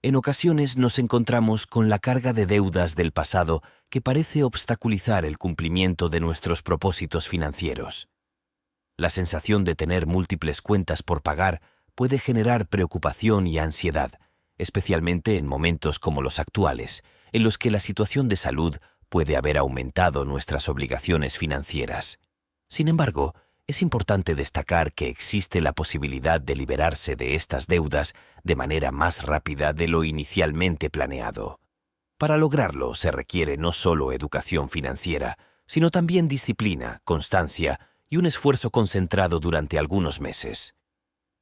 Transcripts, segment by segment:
En ocasiones nos encontramos con la carga de deudas del pasado que parece obstaculizar el cumplimiento de nuestros propósitos financieros. La sensación de tener múltiples cuentas por pagar puede generar preocupación y ansiedad, especialmente en momentos como los actuales, en los que la situación de salud puede haber aumentado nuestras obligaciones financieras. Sin embargo, es importante destacar que existe la posibilidad de liberarse de estas deudas de manera más rápida de lo inicialmente planeado. Para lograrlo se requiere no solo educación financiera, sino también disciplina, constancia y un esfuerzo concentrado durante algunos meses.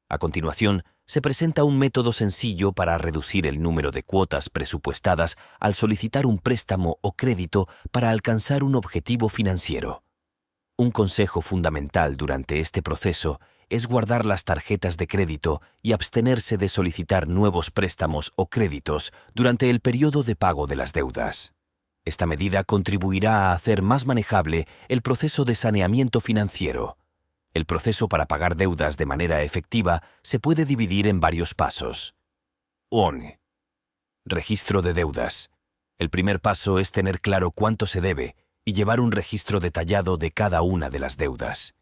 A continuación, se presenta un método sencillo para reducir el número de cuotas presupuestadas al solicitar un préstamo o crédito para alcanzar un objetivo financiero. Un consejo fundamental durante este proceso es guardar las tarjetas de crédito y abstenerse de solicitar nuevos préstamos o créditos durante el periodo de pago de las deudas. Esta medida contribuirá a hacer más manejable el proceso de saneamiento financiero. El proceso para pagar deudas de manera efectiva se puede dividir en varios pasos. 1. Registro de deudas. El primer paso es tener claro cuánto se debe y llevar un registro detallado de cada una de las deudas.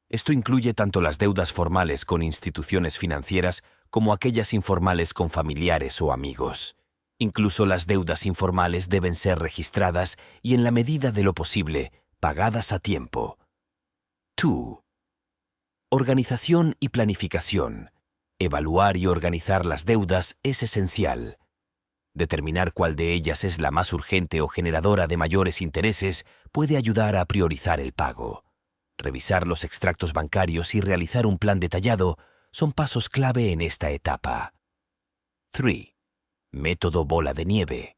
Esto incluye tanto las deudas formales con instituciones financieras como aquellas informales con familiares o amigos. Incluso las deudas informales deben ser registradas y, en la medida de lo posible, pagadas a tiempo. 2. Organización y planificación. Evaluar y organizar las deudas es esencial. Determinar cuál de ellas es la más urgente o generadora de mayores intereses puede ayudar a priorizar el pago. Revisar los extractos bancarios y realizar un plan detallado son pasos clave en esta etapa. 3. Método bola de nieve.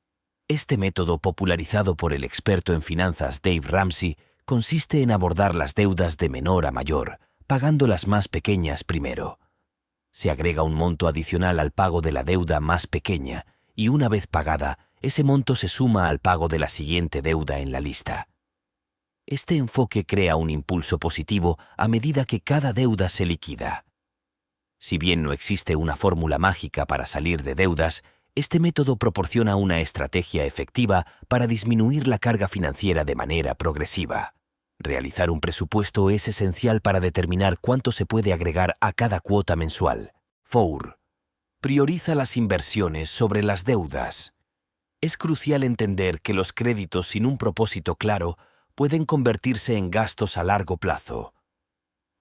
Este método, popularizado por el experto en finanzas Dave Ramsey, consiste en abordar las deudas de menor a mayor, pagando las más pequeñas primero. Se agrega un monto adicional al pago de la deuda más pequeña, y una vez pagada, ese monto se suma al pago de la siguiente deuda en la lista. Este enfoque crea un impulso positivo a medida que cada deuda se liquida. Si bien no existe una fórmula mágica para salir de deudas, este método proporciona una estrategia efectiva para disminuir la carga financiera de manera progresiva. Realizar un presupuesto es esencial para determinar cuánto se puede agregar a cada cuota mensual. 4. Prioriza las inversiones sobre las deudas. Es crucial entender que los créditos sin un propósito claro pueden convertirse en gastos a largo plazo.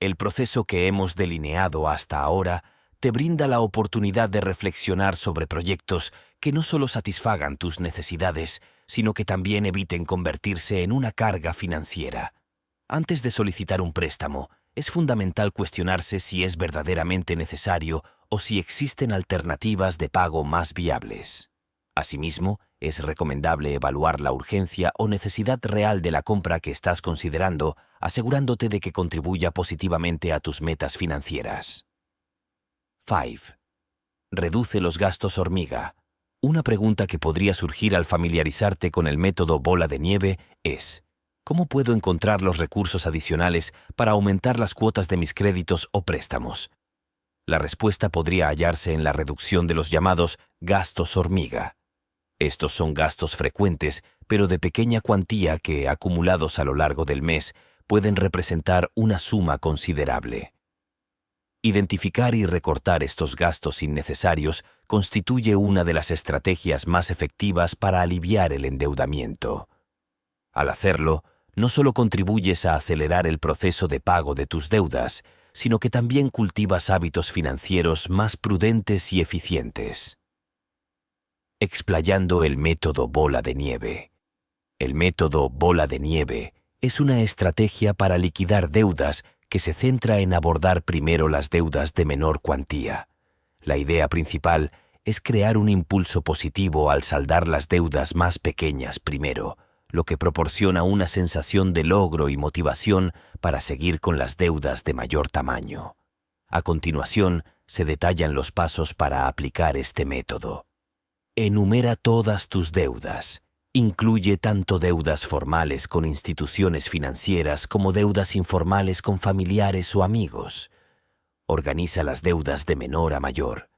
El proceso que hemos delineado hasta ahora te brinda la oportunidad de reflexionar sobre proyectos que no solo satisfagan tus necesidades, sino que también eviten convertirse en una carga financiera. Antes de solicitar un préstamo, es fundamental cuestionarse si es verdaderamente necesario o si existen alternativas de pago más viables. Asimismo, es recomendable evaluar la urgencia o necesidad real de la compra que estás considerando, asegurándote de que contribuya positivamente a tus metas financieras. 5. Reduce los gastos hormiga. Una pregunta que podría surgir al familiarizarte con el método bola de nieve es: ¿cómo puedo encontrar los recursos adicionales para aumentar las cuotas de mis créditos o préstamos? La respuesta podría hallarse en la reducción de los llamados gastos hormiga. Estos son gastos frecuentes, pero de pequeña cuantía que, acumulados a lo largo del mes, pueden representar una suma considerable. Identificar y recortar estos gastos innecesarios constituye una de las estrategias más efectivas para aliviar el endeudamiento. Al hacerlo, no solo contribuyes a acelerar el proceso de pago de tus deudas, sino que también cultivas hábitos financieros más prudentes y eficientes. Explayando el método bola de nieve. El método bola de nieve es una estrategia para liquidar deudas que se centra en abordar primero las deudas de menor cuantía. La idea principal es crear un impulso positivo al saldar las deudas más pequeñas primero, lo que proporciona una sensación de logro y motivación para seguir con las deudas de mayor tamaño. A continuación, se detallan los pasos para aplicar este método. Enumera todas tus deudas. Incluye tanto deudas formales con instituciones financieras como deudas informales con familiares o amigos. Organiza las deudas de menor a mayor.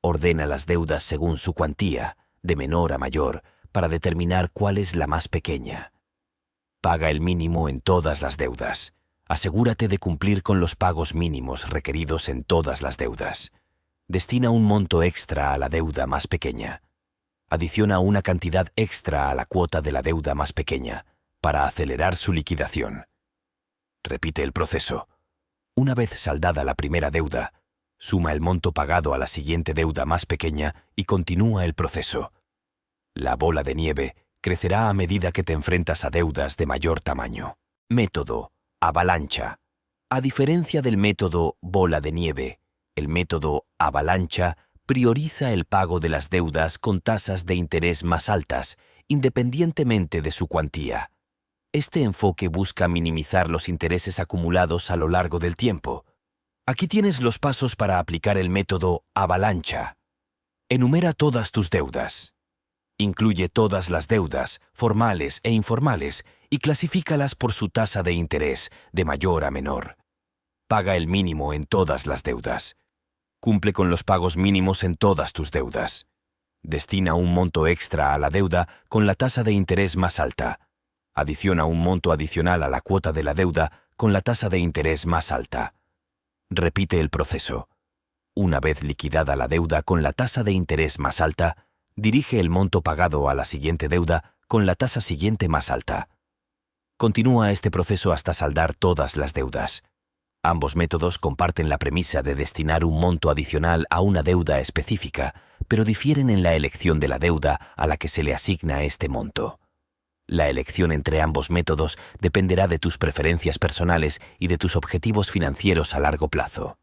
Ordena las deudas según su cuantía, de menor a mayor, para determinar cuál es la más pequeña. Paga el mínimo en todas las deudas. Asegúrate de cumplir con los pagos mínimos requeridos en todas las deudas. Destina un monto extra a la deuda más pequeña. Adiciona una cantidad extra a la cuota de la deuda más pequeña, para acelerar su liquidación. Repite el proceso. Una vez saldada la primera deuda, suma el monto pagado a la siguiente deuda más pequeña y continúa el proceso. La bola de nieve crecerá a medida que te enfrentas a deudas de mayor tamaño. Método: avalancha. A diferencia del método bola de nieve, el método avalancha prioriza el pago de las deudas con tasas de interés más altas, independientemente de su cuantía. Este enfoque busca minimizar los intereses acumulados a lo largo del tiempo. Aquí tienes los pasos para aplicar el método avalancha. Enumera todas tus deudas. Incluye todas las deudas, formales e informales, y clasifícalas por su tasa de interés, de mayor a menor. Paga el mínimo en todas las deudas. Cumple con los pagos mínimos en todas tus deudas. Destina un monto extra a la deuda con la tasa de interés más alta. Adiciona un monto adicional a la cuota de la deuda con la tasa de interés más alta. Repite el proceso. Una vez liquidada la deuda con la tasa de interés más alta, dirige el monto pagado a la siguiente deuda con la tasa siguiente más alta. Continúa este proceso hasta saldar todas las deudas. Ambos métodos comparten la premisa de destinar un monto adicional a una deuda específica, pero difieren en la elección de la deuda a la que se le asigna este monto. La elección entre ambos métodos dependerá de tus preferencias personales y de tus objetivos financieros a largo plazo.